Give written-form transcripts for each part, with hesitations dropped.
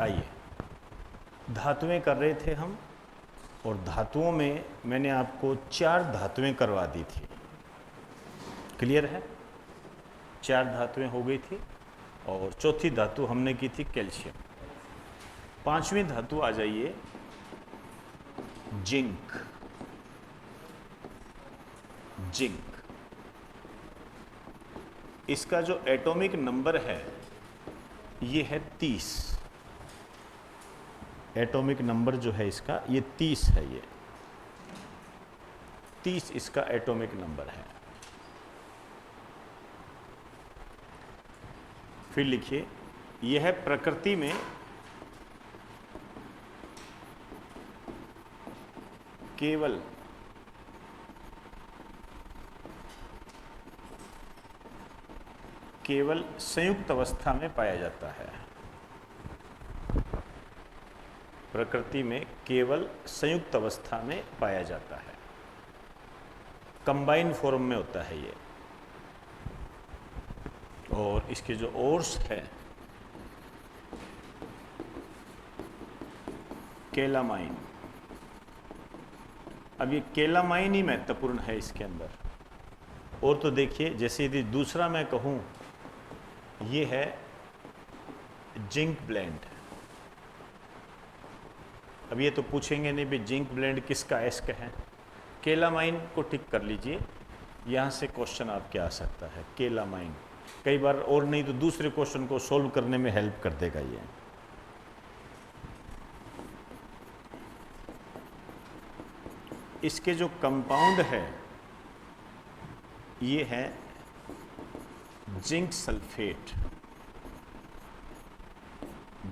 आइए, धातुएं कर रहे थे हम, और धातुओं में मैंने आपको 4 धातुएं करवा दी थी। क्लियर है? 4 धातुएं हो गई थी और चौथी धातु हमने की थी कैल्शियम। 5वीं धातु आ जाइए, जिंक। जिंक, इसका जो एटॉमिक नंबर है ये है 30। एटॉमिक नंबर जो है इसका ये 30 है। ये 30 इसका एटॉमिक नंबर है। फिर लिखिए, यह प्रकृति में केवल संयुक्त अवस्था में पाया जाता है। प्रकृति में केवल संयुक्त अवस्था में पाया जाता है, कंबाइन फॉर्म में होता है ये। और इसके जो ओर्स है, केलामाइन। अब ये केलामाइन ही महत्वपूर्ण है इसके अंदर। और तो देखिए, जैसे यदि दूसरा मैं कहूं, ये है जिंक ब्लेंड। अब ये तो पूछेंगे नहीं भी जिंक ब्लेंड किसका एस्क है। केलामाइन को टिक कर लीजिए, यहाँ से क्वेश्चन आपके आ सकता है। केलामाइन कई बार, और नहीं तो दूसरे क्वेश्चन को सोल्व करने में हेल्प कर देगा ये। इसके जो कंपाउंड है ये है zinc sulphate.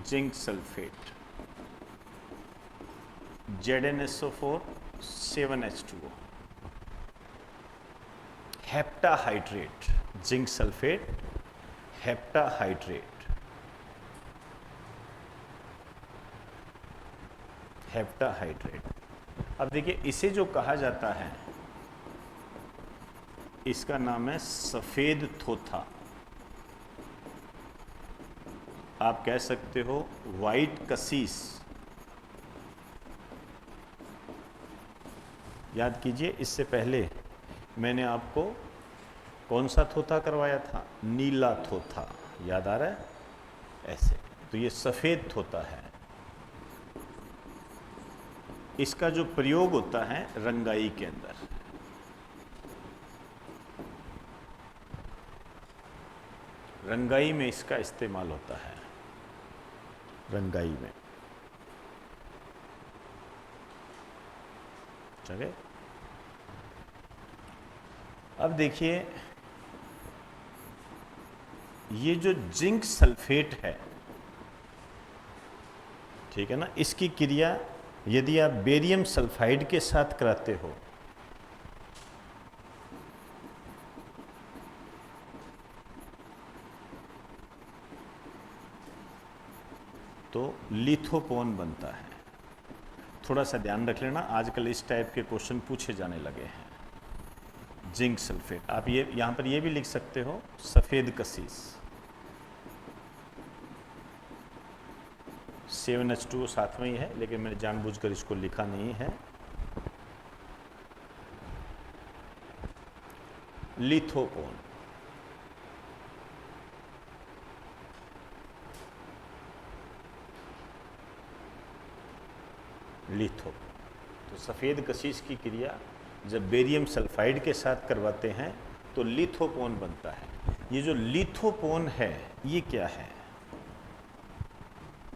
Zinc sulphate, ZnSO4 7H2O। Heptahydrate, zinc sulphate heptahydrate. Heptahydrate. अब देखिए, इसे जो कहा जाता है इसका नाम है सफेद थोथा। आप कह सकते हो वाइट कसीस। याद कीजिए, इससे पहले मैंने आपको कौन सा थोथा करवाया था? नीला थोथा। याद आ रहा है? ऐसे। तो ये सफेद थोथा है। इसका जो प्रयोग होता है रंगाई के अंदर, रंगाई में इसका इस्तेमाल होता है। रंगाई में। चले, अब देखिए, ये जो जिंक सल्फेट है, ठीक है ना, इसकी क्रिया यदि आप बेरियम सल्फाइड के साथ कराते हो तो लिथोपोन बनता है। थोड़ा सा ध्यान रख लेना, आजकल इस टाइप के क्वेश्चन पूछे जाने लगे हैं। जिंक सल्फेट, आप ये यहां पर ये भी लिख सकते हो, सफेद कसीस। 7H2O साथ में ही है, लेकिन मैंने जानबूझकर इसको लिखा नहीं है। लिथोपोन। लिथो, तो सफ़ेद कशीश की क्रिया जब बेरियम सल्फाइड के साथ करवाते हैं तो लिथोपोन बनता है। ये जो लिथोपोन है ये क्या है?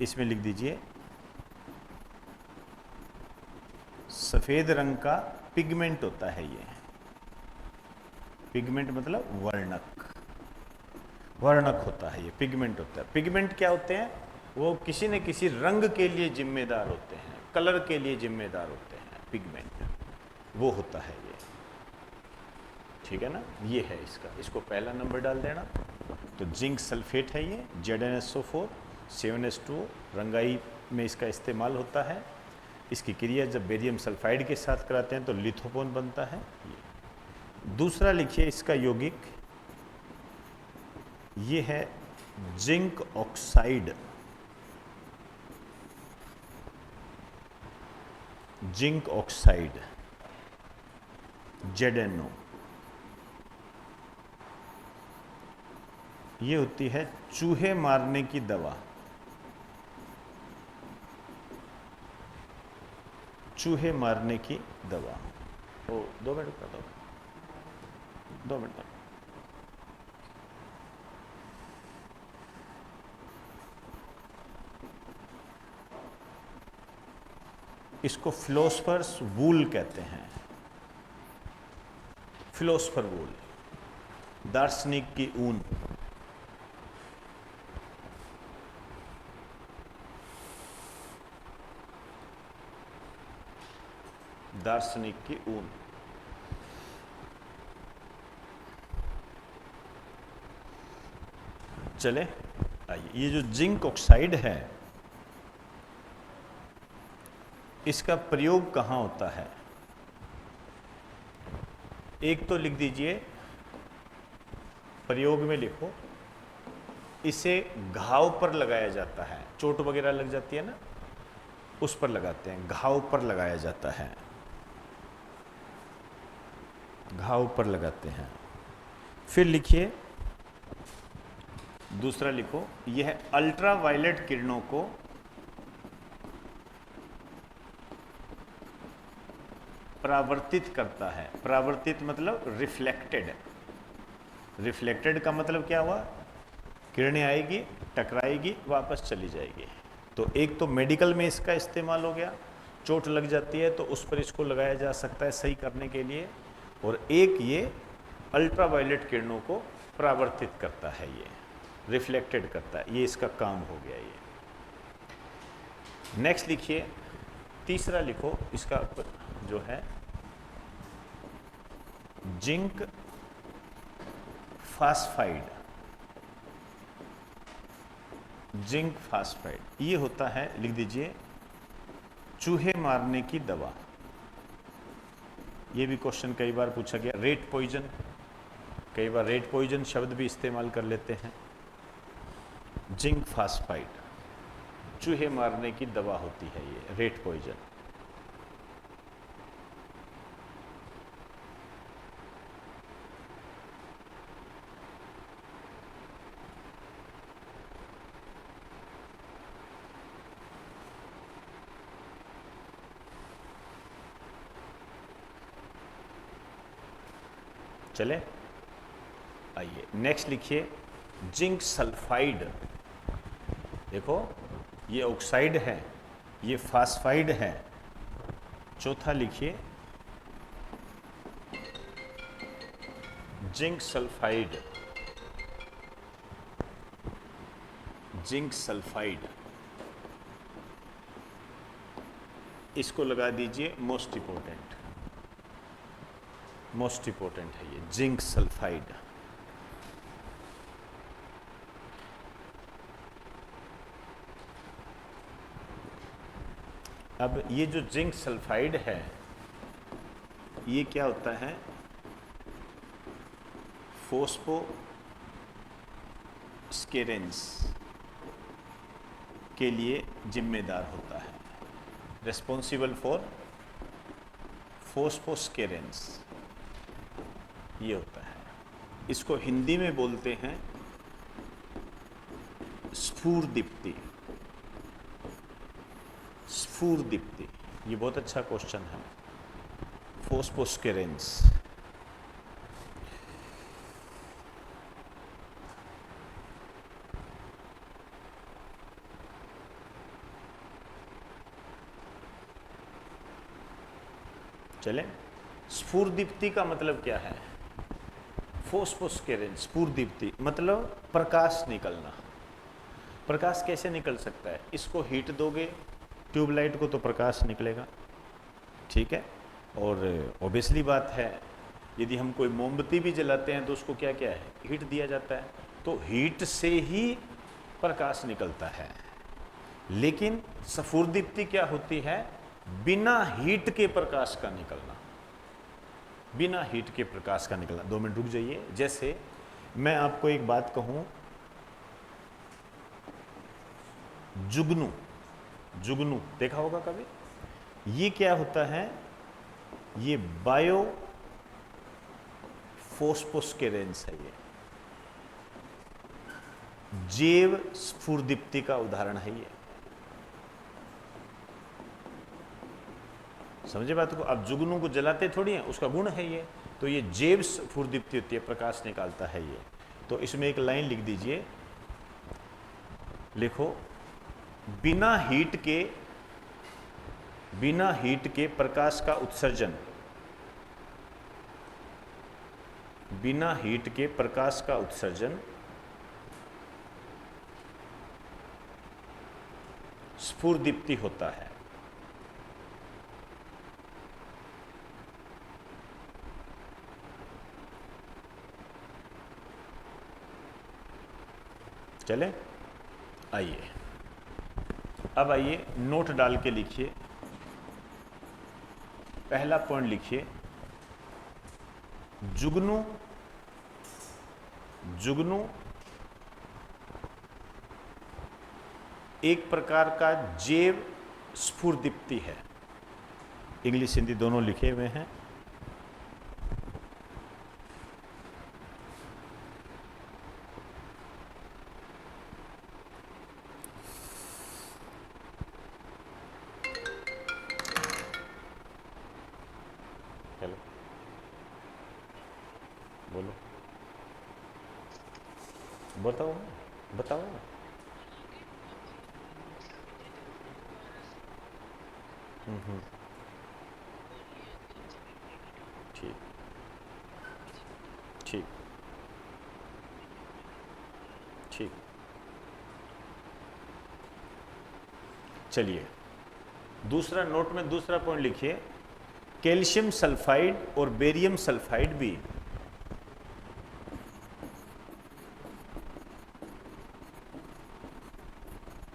इसमें लिख दीजिए, सफ़ेद रंग का पिगमेंट होता है ये। पिगमेंट मतलब वर्णक। वर्णक होता है ये, पिगमेंट होता है। पिगमेंट क्या होते हैं? वो किसी न किसी रंग के लिए जिम्मेदार होते हैं, कलर के लिए जिम्मेदार होते हैं। पिगमेंट वो होता है ये, ठीक है ना। ये है इसका, इसको पहला नंबर डाल देना। तो जिंक सल्फेट है ये, ZnSO4 7H2O, रंगाई में इसका इस्तेमाल होता है। इसकी क्रिया जब बेरियम सल्फाइड के साथ कराते हैं तो लिथोपोन बनता है ये। दूसरा लिखिए इसका यौगिक, ये है zinc oxide. Zinc oxide, ZnO, ये होती है चूहे मारने की दवा। चूहे मारने की दवा। ओ 2 मिनट का दो, 2 मिनट तक। इसको फिलोसफर्स वूल कहते हैं, फिलोसफर वूल, दार्शनिक की ऊन। दार्शनिक की ऊन। चले आइए, ये जो जिंक ऑक्साइड है इसका प्रयोग कहाँ होता है? एक तो लिख दीजिए, प्रयोग में लिखो, इसे घाव पर लगाया जाता है। चोट वगैरह लग जाती है ना, उस पर लगाते हैं, घाव पर लगाया जाता है, घाव पर लगाते हैं। फिर लिखिए, दूसरा लिखो, यह अल्ट्रावायलेट किरणों को परावर्तित करता है। परावर्तित मतलब रिफ्लेक्टेड। रिफ्लेक्टेड का मतलब क्या हुआ? किरणें आएगी, टकराएगी, वापस चली जाएगी। तो एक तो मेडिकल में इसका इस्तेमाल हो गया, चोट लग जाती है तो उस पर इसको लगाया जा सकता है सही करने के लिए, और एक ये अल्ट्रावायलेट किरणों को परावर्तित करता है, ये रिफ्लेक्टेड करता है, ये इसका काम हो गया ये। नेक्स्ट लिखिए, तीसरा लिखो, इसका जो है जिंक फास्फाइड। जिंक फास्फाइड ये होता है, लिख दीजिए, चूहे मारने की दवा। ये भी क्वेश्चन कई बार पूछा गया। रेट पॉइजन, कई बार रेट पॉइजन शब्द भी इस्तेमाल कर लेते हैं। जिंक फास्फाइड चूहे मारने की दवा होती है, ये रेट पॉइजन। चले आइए, नेक्स्ट लिखिए, जिंक सल्फाइड। देखो ये ऑक्साइड है, ये फास्फाइड है। चौथा लिखिए, जिंक सल्फाइड। जिंक सल्फाइड, इसको लगा दीजिए मोस्ट इंपोर्टेंट। मोस्ट इंपोर्टेंट है ये जिंक सल्फाइड। अब ये जो जिंक सल्फाइड है, ये क्या होता है? फोस्फोस्केरेंस के लिए जिम्मेदार होता है, रिस्पॉन्सिबल फॉर फोस्फोस्केरेंस, ये होता है। इसको हिंदी में बोलते हैं स्फूर्दीप्ति। स्फूर्दीप्ति, ये बहुत अच्छा क्वेश्चन है। फोस्फोस्केरेंस, चले। स्फूर्दीप्ति का मतलब क्या है? फोस्फोस्केरेंस, स्फूर्दीप्ति मतलब प्रकाश निकलना। प्रकाश कैसे निकल सकता है? इसको हीट दोगे ट्यूबलाइट को तो प्रकाश निकलेगा, ठीक है। और ऑब्वियसली बात है, यदि हम कोई मोमबत्ती भी जलाते हैं तो उसको क्या क्या है? हीट दिया जाता है, तो हीट से ही प्रकाश निकलता है। लेकिन स्फूर्दीप्ति क्या होती है? बिना हीट के प्रकाश का निकलना। बिना हीट के प्रकाश का निकलना। 2 मिनट रुक जाइए। जैसे मैं आपको एक बात कहूं, जुगनू, जुगनू देखा होगा कभी? ये क्या होता है? ये बायो फोस्फोस्केरेंस है। ये जैव स्फुरदीप्ति का उदाहरण है। ये समझे बात को? आप जुगनू को जलाते थोड़ी हैं, उसका गुण है ये। तो ये जैव स्फुरदीप्ति होती है, प्रकाश निकालता है ये। तो इसमें एक लाइन लिख दीजिए, लिखो, बिना हीट के प्रकाश का उत्सर्जन, बिना हीट के प्रकाश का उत्सर्जन स्फुरदीप्ति होता है। चले, आइए अब आइए नोट डाल के लिखिए। पहला पॉइंट लिखिए, जुगनू एक प्रकार का जैव स्फुरदीप्ति है। इंग्लिश हिंदी दोनों लिखे हुए हैं। चलो बोलो, बताओ बताओ। ठीक ठीक ठीक। चलिए दूसरा नोट में दूसरा पॉइंट लिखिए, कैल्शियम सल्फाइड और बेरियम सल्फाइड भी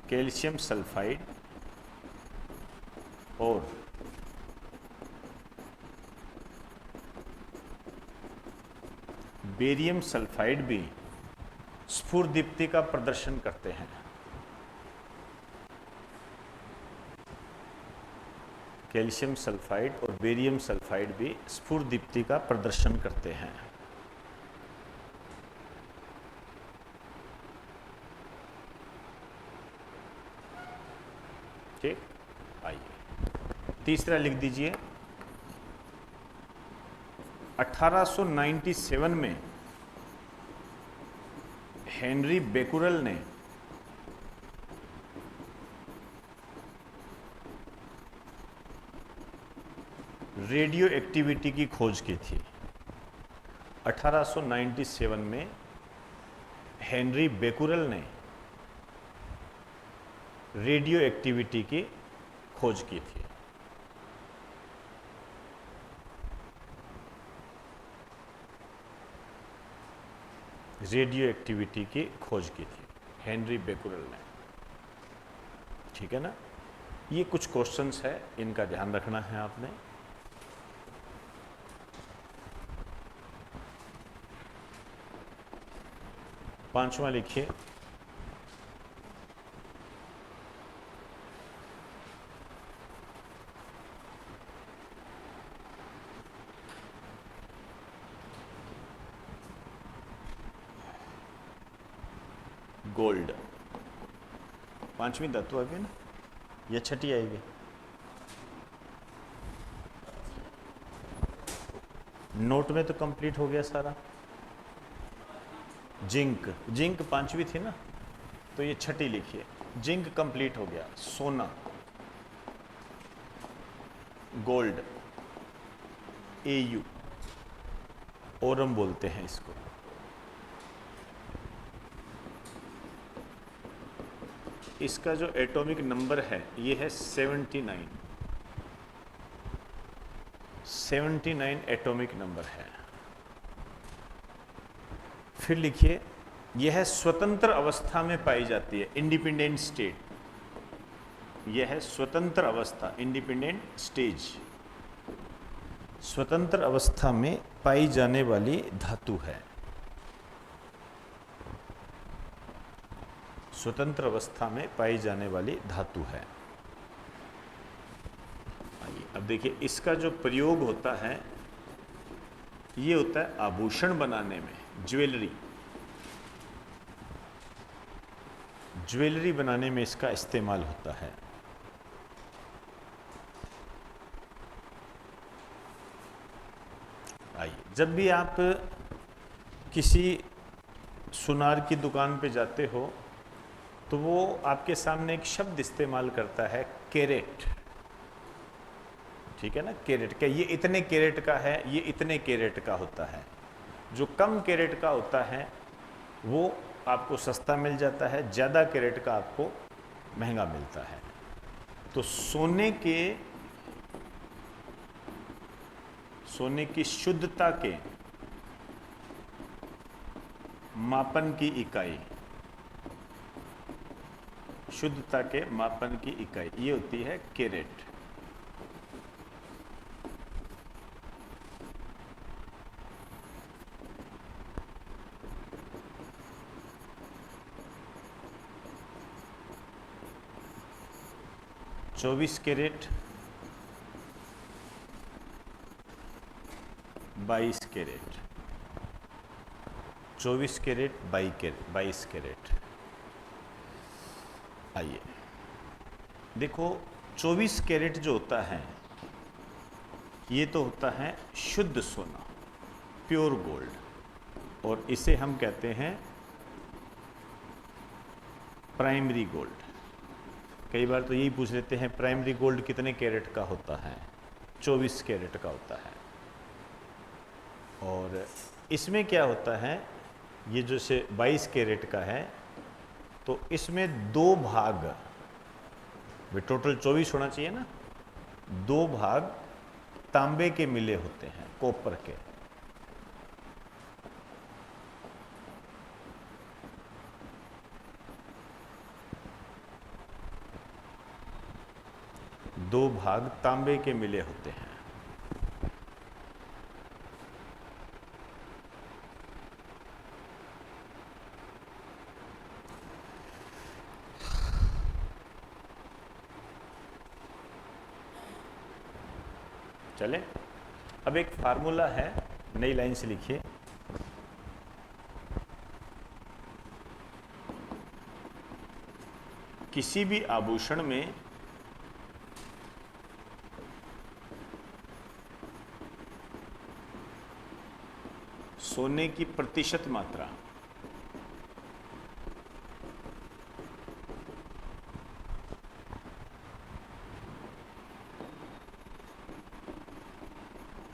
कैल्शियम सल्फाइड और बेरियम सल्फाइड भी स्फुरदीप्ति का प्रदर्शन करते हैं। कैल्शियम सल्फाइड और बेरियम सल्फाइड भी स्फुरदीप्ति का प्रदर्शन करते हैं। ठीक, आइए तीसरा लिख दीजिए। 1897 में हेनरी बेकुरल ने रेडियो एक्टिविटी की खोज की थी। 1897 में हेनरी बेकुरल ने रेडियो एक्टिविटी की खोज की थी। रेडियो एक्टिविटी की खोज की थी हेनरी बेकुरल ने। ठीक है ना? ये कुछ क्वेश्चंस है, इनका ध्यान रखना है आपने। पांचवा लिखिए, गोल्ड। पांचवी धातु आ गई ना, या छठी आएगी? नोट में तो कंप्लीट हो गया सारा। जिंक पांचवी थी ना, तो ये छठी लिखिए। जिंक कंप्लीट हो गया। सोना, गोल्ड, एयू, ओरम बोलते हैं इसको। इसका जो एटॉमिक नंबर है ये है 79। 79 एटॉमिक नंबर है। फिर लिखिए, यह स्वतंत्र अवस्था में पाई जाती है, इंडिपेंडेंट स्टेट। यह है स्वतंत्र अवस्था, इंडिपेंडेंट स्टेज। स्वतंत्र अवस्था में पाई जाने वाली धातु है। स्वतंत्र अवस्था में पाई जाने वाली धातु है। अब देखिए इसका जो प्रयोग होता है ये होता है आभूषण बनाने में, ज्वेलरी। ज्वेलरी बनाने में इसका इस्तेमाल होता है। आइए, जब भी आप किसी सुनार की दुकान पे जाते हो तो वो आपके सामने एक शब्द इस्तेमाल करता है, कैरेट। ठीक है ना, कैरेट का, ये इतने कैरेट का है, ये इतने कैरेट का होता है। जो कम कैरेट का होता है वो आपको सस्ता मिल जाता है, ज़्यादा कैरेट का आपको महंगा मिलता है। तो सोने की शुद्धता के मापन की इकाई, शुद्धता के मापन की इकाई ये होती है कैरेट। चौबीस कैरेट, 22 कैरेट, 24 कैरेट, 22 कैरेट। आइए देखो, 24 कैरेट जो होता है ये तो होता है शुद्ध सोना, प्योर गोल्ड, और इसे हम कहते हैं प्राइमरी गोल्ड। कई बार तो यही पूछ लेते हैं प्राइमरी गोल्ड कितने कैरेट का होता है? 24 कैरेट का होता है। और इसमें क्या होता है, ये जो से 22 कैरेट का है तो इसमें दो भाग, वे टोटल 24 होना चाहिए ना, दो भाग तांबे के मिले होते हैं, कॉपर के। दो भाग तांबे के मिले होते हैं। चले, अब एक फार्मूला है, नई लाइन से लिखिए। किसी भी आभूषण में सोने की प्रतिशत मात्रा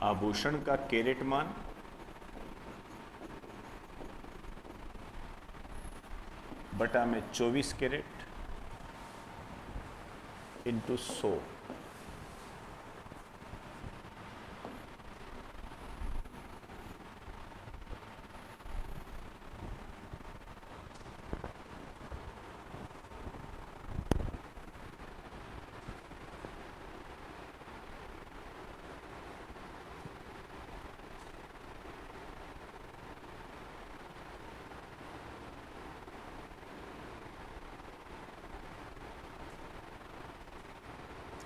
आभूषण का कैरेट मान बटा में 24 कैरेट इंटू 100।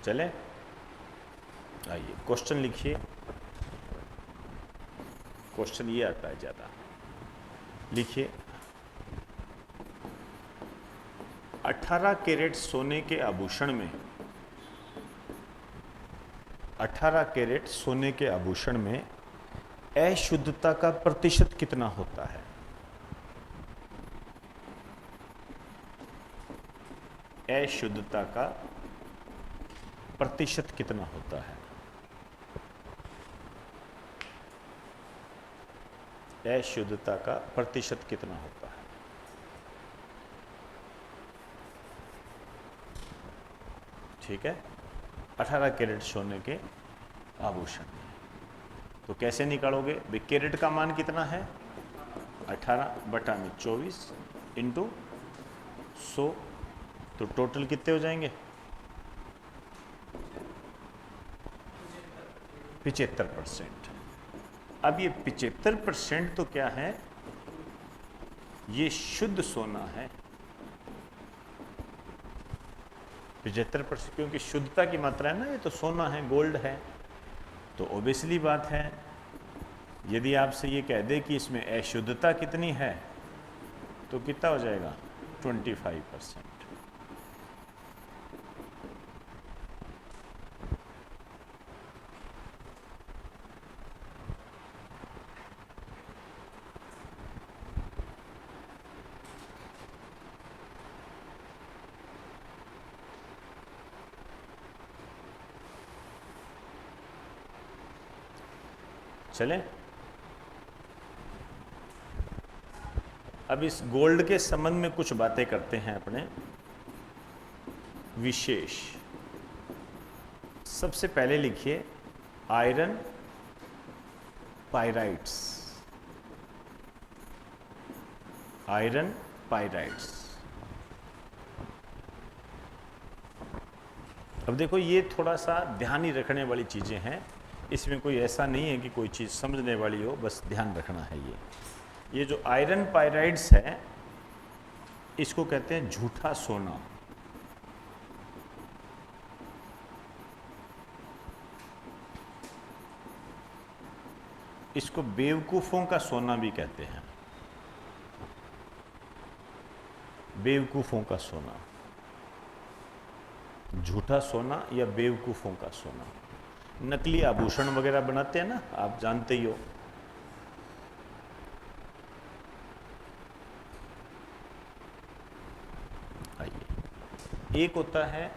चले, आइए क्वेश्चन लिखिए। क्वेश्चन ये आता है ज्यादा, लिखिए 18 कैरेट सोने के आभूषण में, 18 कैरेट सोने के आभूषण में अशुद्धता का प्रतिशत कितना होता है? अशुद्धता का प्रतिशत कितना होता है? अशुद्धता का प्रतिशत कितना होता है? ठीक है, 18 कैरेट सोने के आभूषण। तो कैसे निकालोगे भाई? कैरेट का मान कितना है? 18 बटा में 24 इंटू 100, तो टोटल कितने हो जाएंगे? 75%। अब ये 75% तो क्या है, ये शुद्ध सोना है। 75%, क्योंकि शुद्धता की मात्रा है ना, ये तो सोना है, गोल्ड है, तो ओबियसली बात है। यदि आपसे ये कह दे कि इसमें अशुद्धता कितनी है, तो कितना हो जाएगा? 25%। चलें, अब इस गोल्ड के संबंध में कुछ बातें करते हैं अपने विशेष। सबसे पहले लिखिए आयरन पाइराइट्स। Iron pyrites. अब देखो, ये थोड़ा सा ध्यान ही रखने वाली चीज़ें हैं, इसमें कोई ऐसा नहीं है कि कोई चीज़ समझने वाली हो, बस ध्यान रखना है। ये जो आयरन पाइराइड्स है, इसको कहते हैं झूठा सोना। इसको बेवकूफ़ों का सोना भी कहते हैं, बेवकूफ़ों का सोना, झूठा सोना या बेवकूफ़ों का सोना। नकली आभूषण वगैरह बनाते हैं ना, आप जानते ही हो। आइए, एक होता है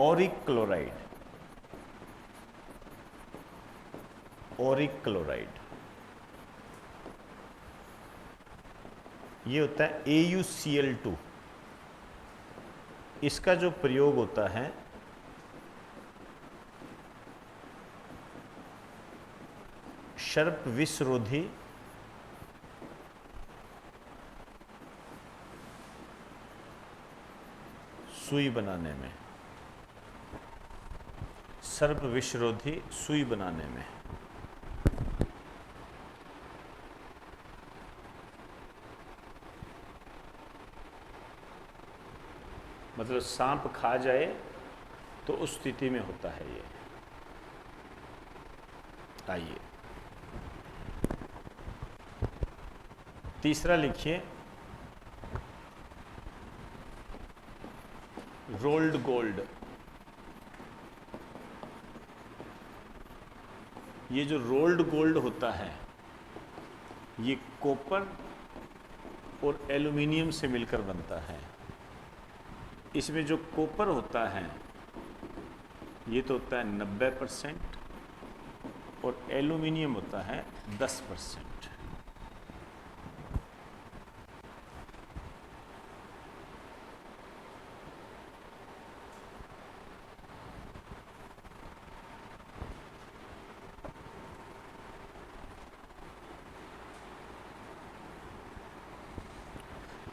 ऑरिक क्लोराइड। ऑरिक क्लोराइड ये होता है AuCl2। इसका जो प्रयोग होता है सर्प विषरोधी सुई बनाने में, सर्प विषरोधी सुई बनाने में। मतलब सांप खा जाए तो उस स्थिति में होता है ये। आइए, तीसरा लिखिए रोल्ड गोल्ड। ये जो रोल्ड गोल्ड होता है, ये कॉपर और एल्युमिनियम से मिलकर बनता है। इसमें जो कॉपर होता है ये तो होता है 90% और एल्युमिनियम होता है 10%।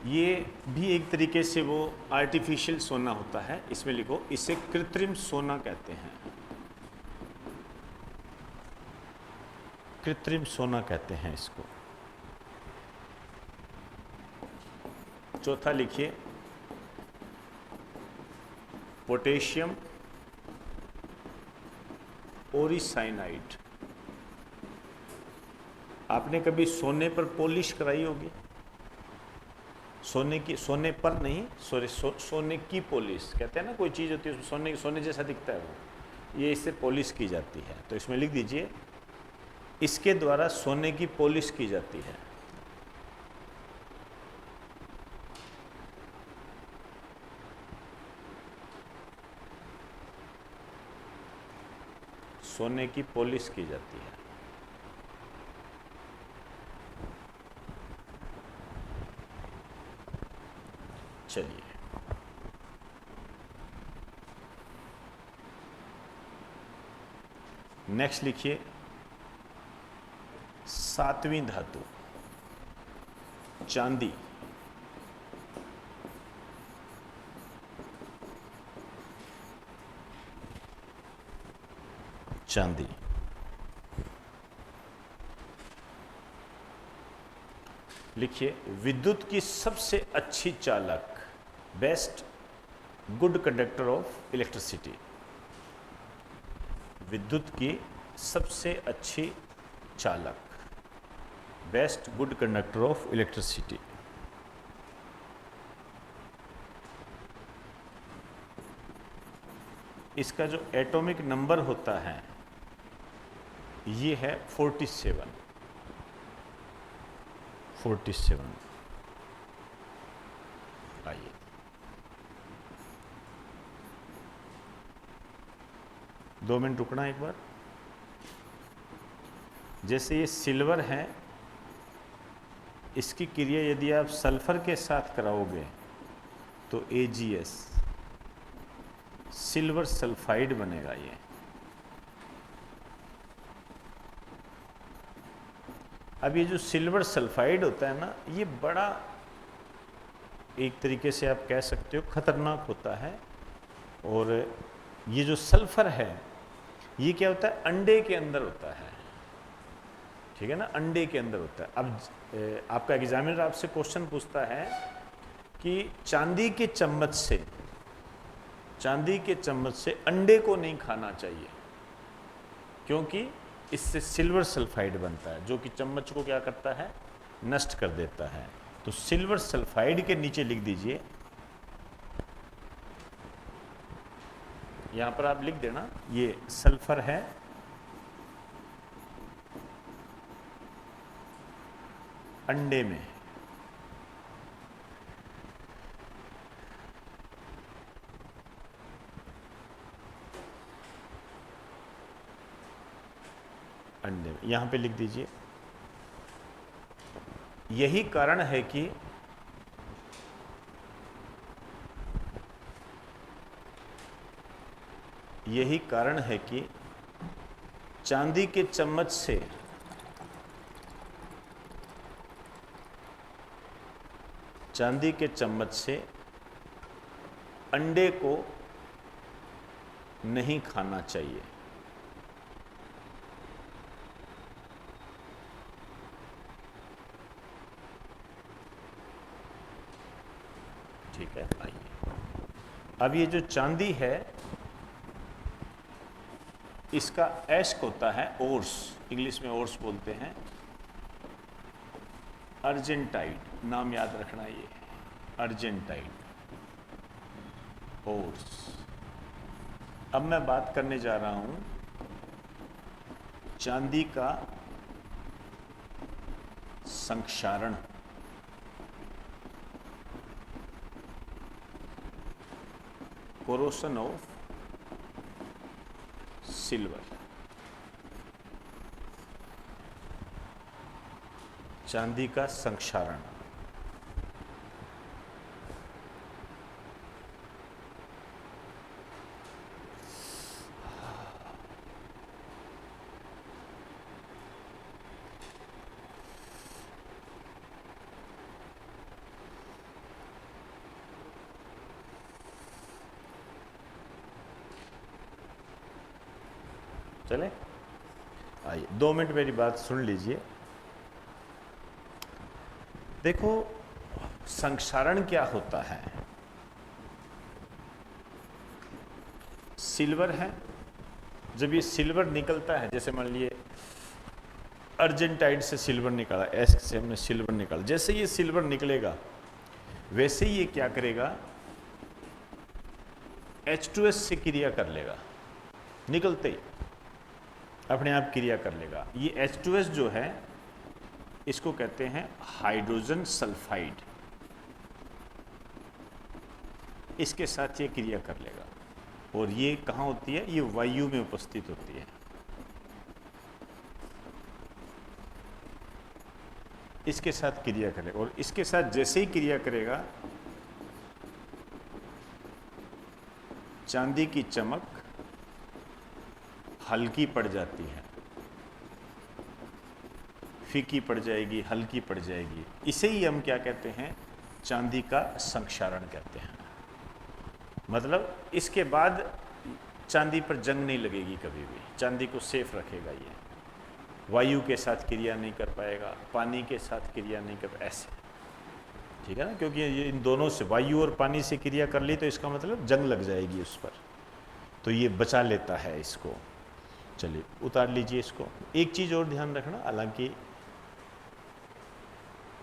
ये भी एक तरीके से वो आर्टिफिशियल सोना होता है। इसमें लिखो, इसे कृत्रिम सोना कहते हैं। कृत्रिम सोना कहते हैं इसको। चौथा लिखिए पोटेशियम ओरिसाइनाइड। आपने कभी सोने पर पॉलिश कराई होगी? सोने पर नहीं, सॉरी, सोने की पॉलिश कहते हैं ना, कोई चीज़ होती है उसमें सोने जैसा दिखता है, वो ये इससे पॉलिश की जाती है। तो इसमें लिख दीजिए इसके द्वारा सोने की पॉलिश की जाती है। सोने की पॉलिश की जाती है। चलिए, नेक्स्ट लिखिए सातवीं धातु चांदी। चांदी लिखिए विद्युत की सबसे अच्छी चालक। Best good conductor of electricity, विद्युत की सबसे अच्छी चालक, best good conductor of electricity. इसका जो एटॉमिक नंबर होता है ये है 47। 47। आइए, दो मिनट रुकना एक बार। जैसे ये सिल्वर है, इसकी क्रिया यदि आप सल्फर के साथ कराओगे तो AgS, सिल्वर सल्फाइड बनेगा ये। अब ये जो सिल्वर सल्फाइड होता है ना, ये बड़ा एक तरीके से आप कह सकते हो खतरनाक होता है। और ये जो सल्फर है ये क्या होता है, अंडे के अंदर होता है, ठीक है ना, अंडे के अंदर होता है। अब आपका एग्जामिनर आपसे क्वेश्चन पूछता है कि चांदी के चम्मच से अंडे को नहीं खाना चाहिए, क्योंकि इससे सिल्वर सल्फाइड बनता है जो कि चम्मच को क्या करता है, नष्ट कर देता है। तो सिल्वर सल्फाइड के नीचे लिख दीजिए, यहां पर आप लिख देना ये सल्फर है, अंडे में। अंडे में यहां पे लिख दीजिए। यही कारण है कि चांदी के चम्मच से अंडे को नहीं खाना चाहिए। ठीक है, आइए। अब ये जो चांदी है इसका एस्क होता है ओर्स, इंग्लिश में ओर्स बोलते हैं, अर्जेंटाइड, नाम याद रखना ये, अर्जेंटाइड, ओर्स। अब मैं बात करने जा रहा हूं चांदी का संक्षारण। कोरोशन ऑफ सिल्वर, चांदी का संक्षारण। चले, आइए 2 मिनट मेरी बात सुन लीजिए। देखो संक्षारण क्या होता है। सिल्वर है, जब ये सिल्वर निकलता है, जैसे मान लिए अर्जेंटाइड से सिल्वर निकाला, एस्क से हमने सिल्वर निकाला, जैसे ये सिल्वर निकलेगा वैसे ही ये क्या करेगा, H2S से क्रिया कर लेगा, निकलते ही अपने आप क्रिया कर लेगा। ये H2S जो है इसको कहते हैं हाइड्रोजन सल्फाइड, इसके साथ ये क्रिया कर लेगा। और ये कहाँ होती है, ये वायु में उपस्थित होती है। इसके साथ क्रिया करेगा और इसके साथ जैसे ही क्रिया करेगा चांदी की चमक हल्की पड़ जाती है, फीकी पड़ जाएगी, हल्की पड़ जाएगी। इसे ही हम क्या कहते हैं, चांदी का संक्षारण कहते हैं। मतलब इसके बाद चांदी पर जंग नहीं लगेगी कभी भी, चांदी को सेफ रखेगा ये, वायु के साथ क्रिया नहीं कर पाएगा, पानी के साथ क्रिया नहीं कर, ऐसे ठीक है ना, क्योंकि ये इन दोनों से, वायु और पानी से क्रिया कर ली तो इसका मतलब जंग लग जाएगी उस पर, तो ये बचा लेता है इसको। चलिए उतार लीजिए इसको। एक चीज़ और ध्यान रखना, हालांकि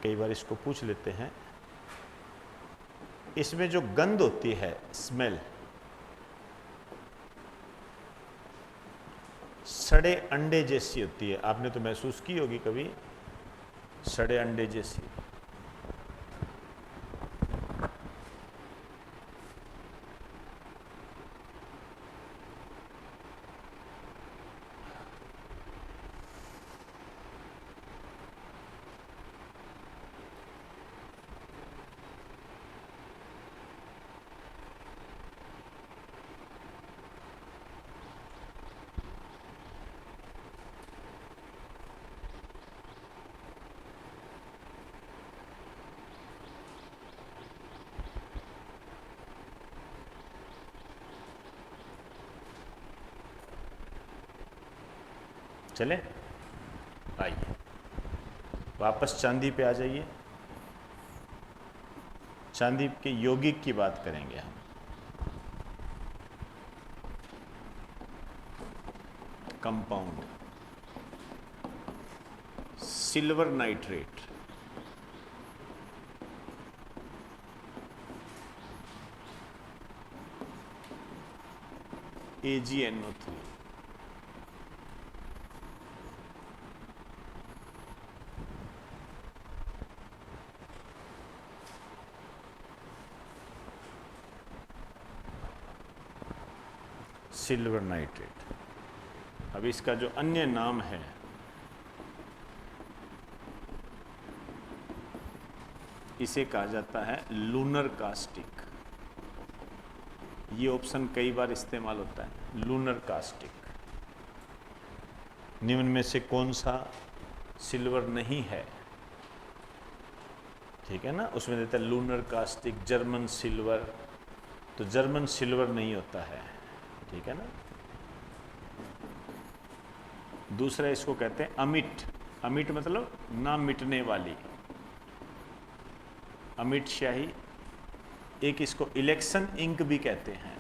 कई बार इसको पूछ लेते हैं, इसमें जो गंध होती है, स्मेल, सड़े अंडे जैसी होती है। आपने तो महसूस की होगी कभी, सड़े अंडे जैसी। चले, आइए वापस चांदी पे आ जाइए। चांदी के यौगिक की बात करेंगे हम। Compound, silver nitrate, AgNO3, silver nitrate. अब इसका जो अन्य नाम है, इसे कहा जाता है लूनर कास्टिक। ये ऑप्शन कई बार इस्तेमाल होता है, लूनर कास्टिक। निम्न में से कौन सा सिल्वर नहीं है? ठीक है ना, उसमें देता है लूनर कास्टिक, जर्मन सिल्वर, तो जर्मन सिल्वर नहीं होता है। ठीक है ना। दूसरा इसको कहते हैं अमिट। अमिट मतलब ना मिटने वाली, अमिट शाही। एक इसको इलेक्शन इंक भी कहते हैं,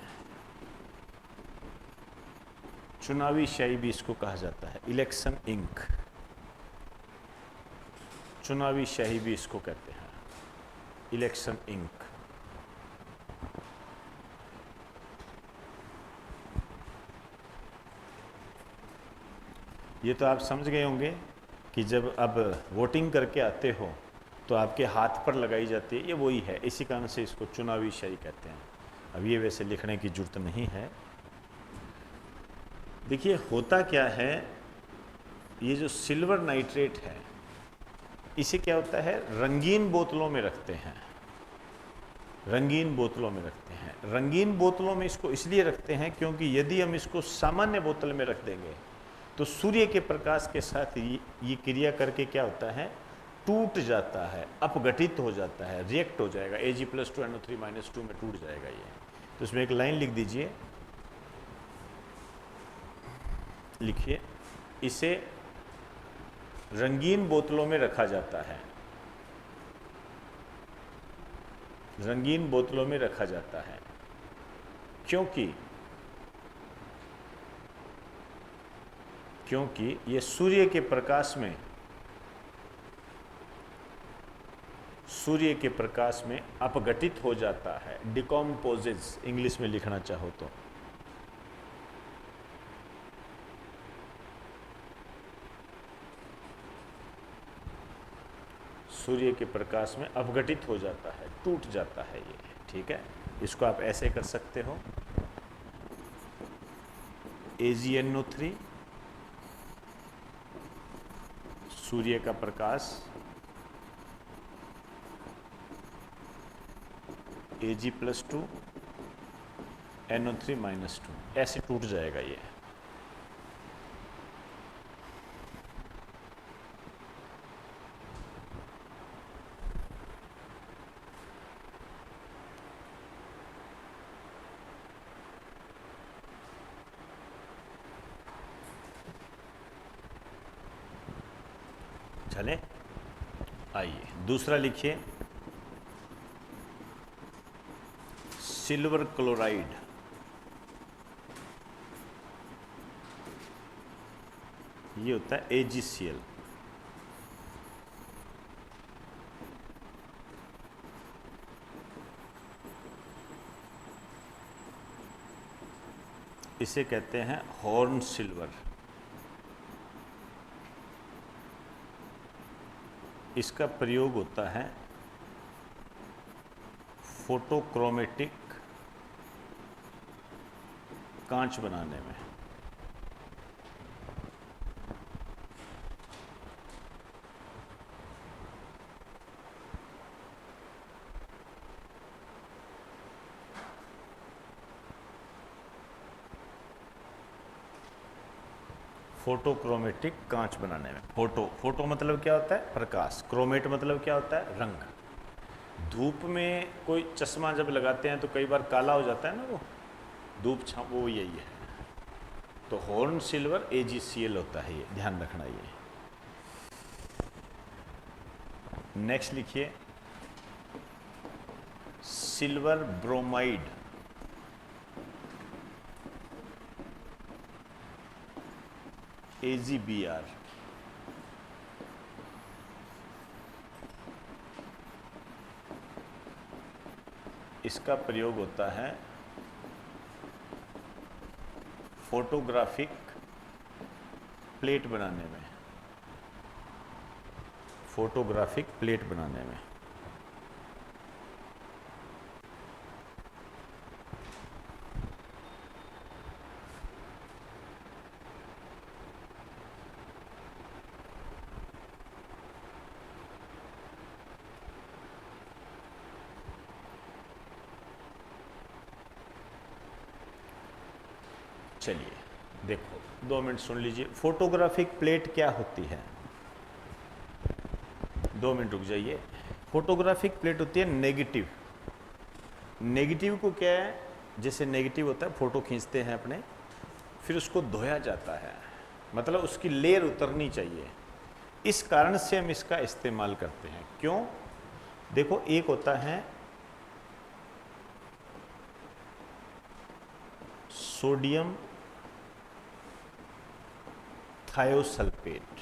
चुनावी शाही भी इसको कहा जाता है, इलेक्शन इंक, चुनावी शाही भी इसको कहते हैं, इलेक्शन इंक। ये तो आप समझ गए होंगे कि जब अब वोटिंग करके आते हो तो आपके हाथ पर लगाई जाती है, ये वही है, इसी कारण से इसको चुनावी शाही कहते हैं। अब ये वैसे लिखने की जरूरत नहीं है। देखिए होता क्या है, ये जो सिल्वर नाइट्रेट है, इसे क्या होता है, रंगीन बोतलों में रखते हैं, रंगीन बोतलों में रखते हैं। रंगीन बोतलों में इसको इसलिए रखते हैं क्योंकि यदि हम इसको सामान्य बोतल में रख देंगे तो सूर्य के प्रकाश के साथ ये क्रिया करके क्या होता है, टूट जाता है, अपघटित हो जाता है, रिएक्ट हो जाएगा, Ag+2NO3- में टूट जाएगा ये। तो इसमें एक लाइन लिख दीजिए, लिखिए, इसे रंगीन बोतलों में रखा जाता है, रंगीन बोतलों में रखा जाता है क्योंकि ये सूर्य के प्रकाश में अपघटित हो जाता है, डिकम्पोजेस इंग्लिश में लिखना चाहो तो। सूर्य के प्रकाश में अपघटित हो जाता है, टूट जाता है ये। ठीक है, इसको आप ऐसे कर सकते हो, AgNO3, सूर्य का प्रकाश, Ag+2 NO3-2, ऐसे टूट जाएगा ये। चले, आइए दूसरा लिखिए, सिल्वर क्लोराइड, ये होता है AgCl। इसे कहते हैं हॉर्न सिल्वर। इसका प्रयोग होता है फोटोक्रोमेटिक कांच बनाने में। फोटोक्रोमेटिक कांच बनाने में। फोटो मतलब क्या होता है? प्रकाश। क्रोमेट मतलब क्या होता है? रंग। धूप में कोई चश्मा जब लगाते हैं तो कई बार काला हो जाता है ना, वो धूप छाप, वो यही है। तो हॉर्न सिल्वर AgCl होता है, ये ध्यान रखना। ये नेक्स्ट लिखिए सिल्वर ब्रोमाइड, AgBr। इसका प्रयोग होता है फोटोग्राफिक प्लेट बनाने में। फोटोग्राफिक प्लेट बनाने में। चलिए देखो, 2 मिनट सुन लीजिए। फोटोग्राफिक प्लेट क्या होती है? 2 मिनट रुक जाइए। फोटोग्राफिक प्लेट होती है नेगेटिव। नेगेटिव को क्या है? जैसे नेगेटिव होता है, फोटो खींचते हैं अपने, फिर उसको धोया जाता है, मतलब उसकी लेयर उतरनी चाहिए। इस कारण से हम इसका इस्तेमाल करते हैं। क्यों? देखो, एक होता है सोडियम थायोसल्फेट,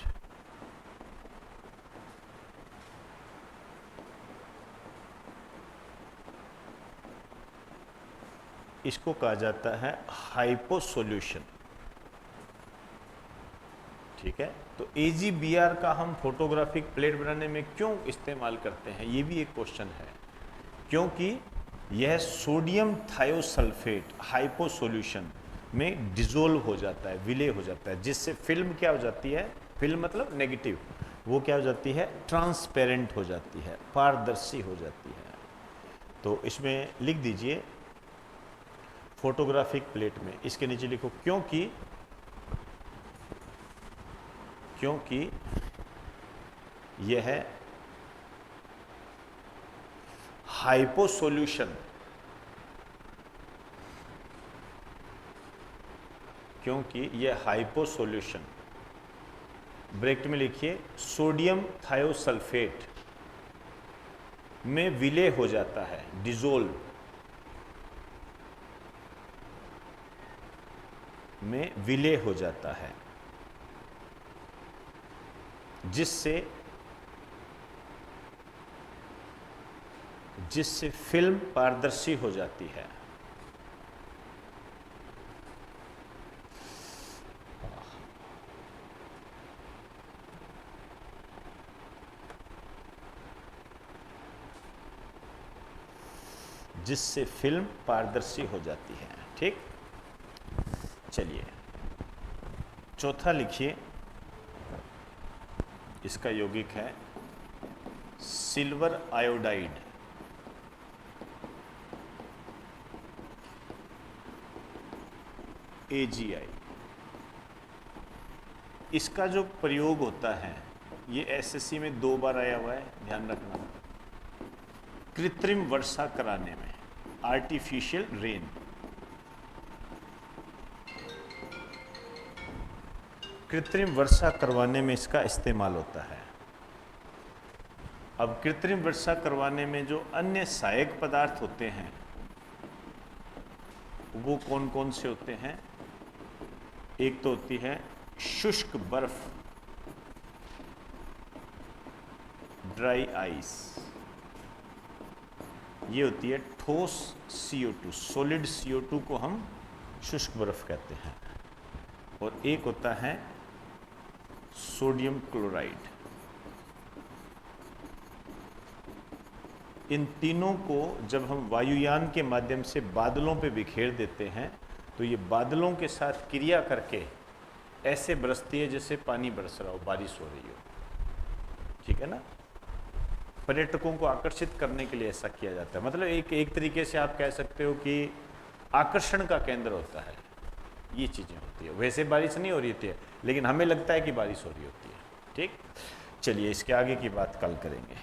इसको कहा जाता है हाइपो सॉल्यूशन। ठीक है, तो AgBr का हम फोटोग्राफिक प्लेट बनाने में क्यों इस्तेमाल करते हैं, ये भी एक क्वेश्चन है। क्योंकि यह सोडियम थायोसल्फेट हाइपो सॉल्यूशन में डिजोल्व हो जाता है, विलय हो जाता है, जिससे फिल्म क्या हो जाती है? फिल्म मतलब नेगेटिव, वो क्या हो जाती है? ट्रांसपेरेंट हो जाती है, पारदर्शी हो जाती है। तो इसमें लिख दीजिए फोटोग्राफिक प्लेट में, इसके नीचे लिखो क्योंकि यह हाइपो सॉल्यूशन, क्योंकि यह हाइपो सॉल्यूशन, ब्रैकेट में लिखिए सोडियम थायोसल्फेट में विलय हो जाता है, डिजोल्व में विलय हो जाता है, जिससे फिल्म पारदर्शी हो जाती है। जिससे फिल्म पारदर्शी हो जाती है। ठीक, चलिए चौथा लिखिए, इसका यौगिक है सिल्वर आयोडाइड, AgI। इसका जो प्रयोग होता है, ये SSC में 2 बार आया हुआ है, ध्यान रखना। कृत्रिम वर्षा कराने में, आर्टिफिशियल रेन। कृत्रिम वर्षा करवाने में इसका इस्तेमाल होता है। अब कृत्रिम वर्षा करवाने में जो अन्य सहायक पदार्थ होते हैं, वो कौन कौन से होते हैं? एक तो होती है शुष्क बर्फ, ड्राई आइस। ये होती है ठोस CO2, सॉलिड CO2 को हम शुष्क बर्फ कहते हैं। और एक होता है सोडियम क्लोराइड। इन तीनों को जब हम वायुयान के माध्यम से बादलों पे बिखेर देते हैं तो ये बादलों के साथ क्रिया करके ऐसे बरसती है जैसे पानी बरस रहा हो, बारिश हो रही हो। ठीक है ना? पर्यटकों को आकर्षित करने के लिए ऐसा किया जाता है। मतलब एक तरीके से आप कह सकते हो कि आकर्षण का केंद्र होता है। ये चीज़ें होती है। वैसे बारिश नहीं हो रही होती है लेकिन हमें लगता है कि बारिश हो रही होती है। ठीक, चलिए इसके आगे की बात कल करेंगे।